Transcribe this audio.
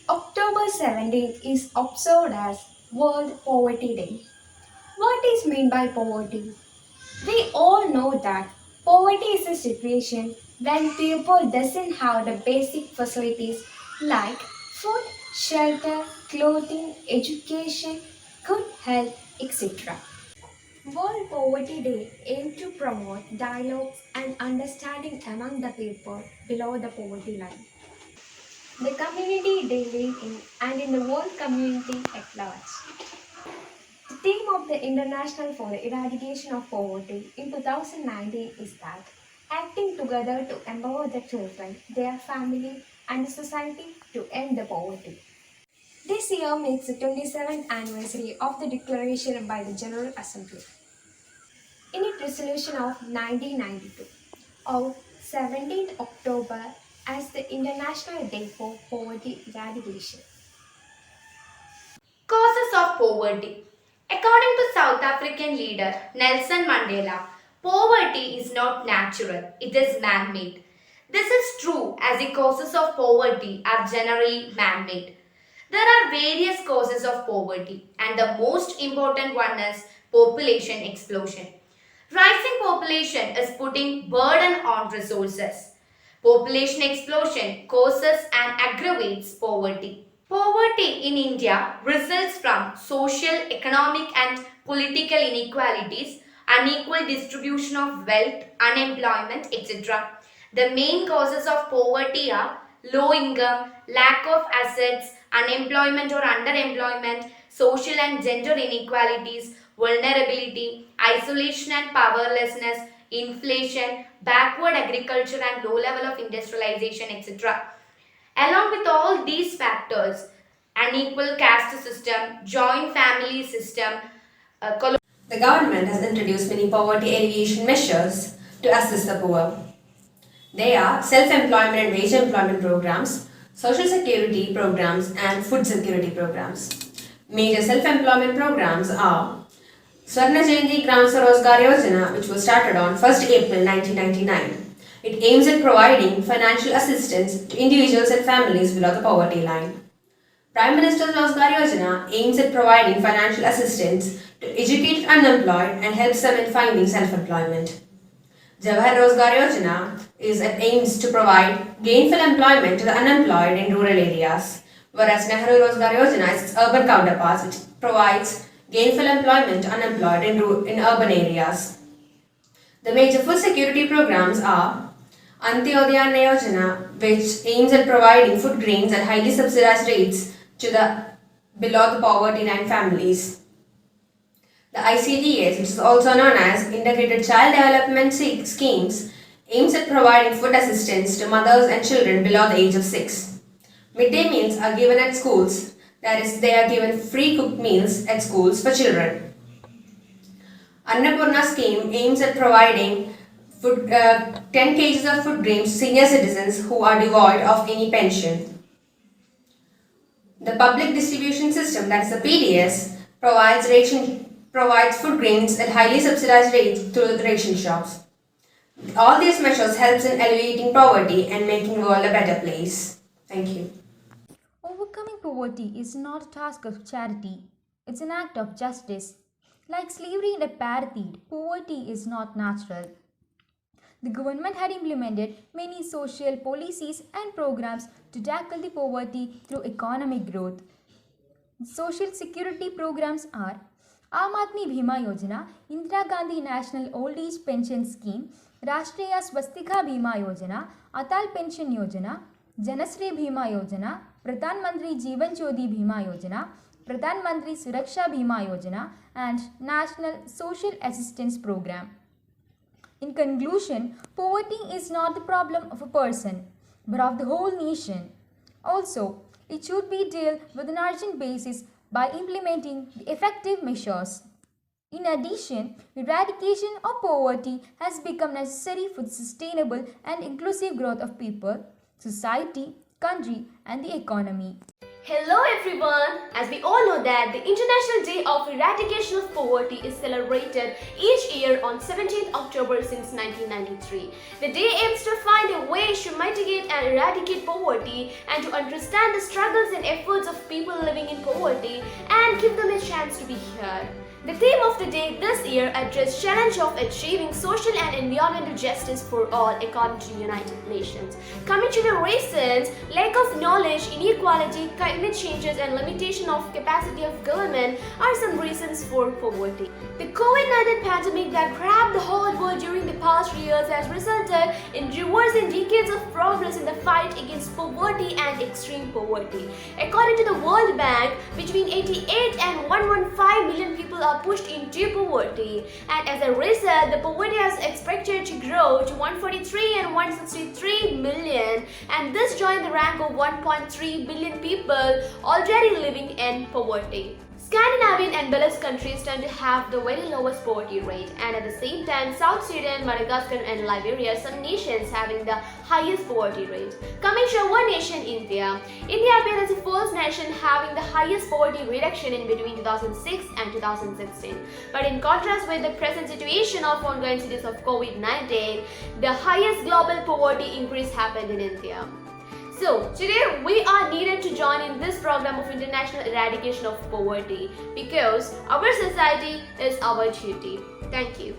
October 17th is observed as World Poverty Day. What is meant by poverty? We all know that poverty is a situation when people doesn't have the basic facilities like food, shelter, clothing, education, good health, etc. World Poverty Day aims to promote dialogues and understanding among the people below the poverty line. The community they live in and in the world community at large. The theme of the International for the Eradication of Poverty in 2019 is that acting together to empower the children, their family, and the society to end the poverty. This year makes the 27th anniversary of the declaration by the General Assembly. In its resolution of 1992, of 17th October as the International Day for Poverty Eradication. Causes of poverty. According to South African leader Nelson Mandela, poverty is not natural, it is man made. This is true as the causes of poverty are generally man made. There are various causes of poverty, and the most important one is population explosion. Rising population is putting burden on resources. Population explosion causes and aggravates poverty. Poverty in India results from social, economic, and political inequalities, unequal distribution of wealth, unemployment, etc. The main causes of poverty are low income, lack of assets, unemployment or underemployment, social and gender inequalities, vulnerability, isolation and powerlessness, inflation, backward agriculture and low level of industrialization, etc. Along with all these factors, unequal caste system, joint family system, The government has introduced many poverty alleviation measures to assist the poor. They are self-employment and wage employment programs, social security programs and food security programs. Major self-employment programs are Swarna Jayanti Gram Swarozgar Yojana, which was started on 1st April 1999. It aims at providing financial assistance to individuals and families below the poverty line. Prime Minister's Rozgar Yojana aims at providing financial assistance to educated unemployed and helps them in finding self-employment. Jawahar Rozgar Yojana aims to provide gainful employment to the unemployed in rural areas, whereas Nehru Rozgar Yojana is its urban counterpart, which provides gainful employment to unemployed in urban areas. The major food security programs are Antyodaya Anna Yojana, which aims at providing food grains at highly subsidized rates to the below the poverty line families. The ICDS, which is also known as Integrated Child Development Schemes, aims at providing food assistance to mothers and children below the age of 6. Midday meals are given at schools, that is, they are given free cooked meals at schools for children. Annapurna scheme aims at providing 10 kgs of food grains to senior citizens who are devoid of any pension. The public distribution system, that is the PDS, provides food grains at highly subsidized rates through the ration shops. All these measures helps in alleviating poverty and making the world a better place. Thank you. Overcoming poverty is not a task of charity, it's an act of justice. Like slavery and apartheid, poverty is not natural. The government had implemented many social policies and programs to tackle the poverty through economic growth. Social security programs are Aam Aadmi Bhima Yojana, Indira Gandhi National Old Age Pension Scheme, Rashtriya Swastika Bhima Yojana, Atal Pension Yojana, Janasri Bhima Yojana, Pradhan Mantri Jeevan Jyoti Bhima Yojana, Pradhan Mantri Suraksha Bhima Yojana, and National Social Assistance Program. In conclusion, poverty is not the problem of a person, but of the whole nation. Also, it should be dealt with an urgent basis by implementing the effective measures. In addition, eradication of poverty has become necessary for the sustainable and inclusive growth of people, society, country, and the economy. Hello everyone! As we all know that the International Day of Eradication of Poverty is celebrated each year on 17th October since 1993. The day aims to find a way to mitigate and eradicate poverty and to understand the struggles and efforts of people living in poverty and give them a chance to be heard. The theme of the day this year addressed challenge of achieving social and environmental justice for all according to the United Nations. Coming to the reasons, lack of knowledge, inequality, climate changes and limitation of capacity of government are some reasons for poverty. The COVID-19 pandemic that grabbed the whole world during the past years has resulted in reversing decades of progress in the fight against poverty and extreme poverty. According to the World Bank, between 88 and 115 million people are pushed into poverty, and as a result, the poverty is expected to grow to 143 and 163 million, and this joined the rank of 1.3 billion people already living in poverty. Scandinavian and Benelux countries tend to have the very lowest poverty rate, and at the same time South Sudan, Madagascar and Liberia, some nations having the highest poverty rate. Coming to our nation India. India appeared as the first nation having the highest poverty reduction in between 2006 and 2016. But in contrast with the present situation of ongoing cities of COVID-19, the highest global poverty increase happened in India. So, today we are needed to join in this program of international eradication of poverty because our society is our duty. Thank you.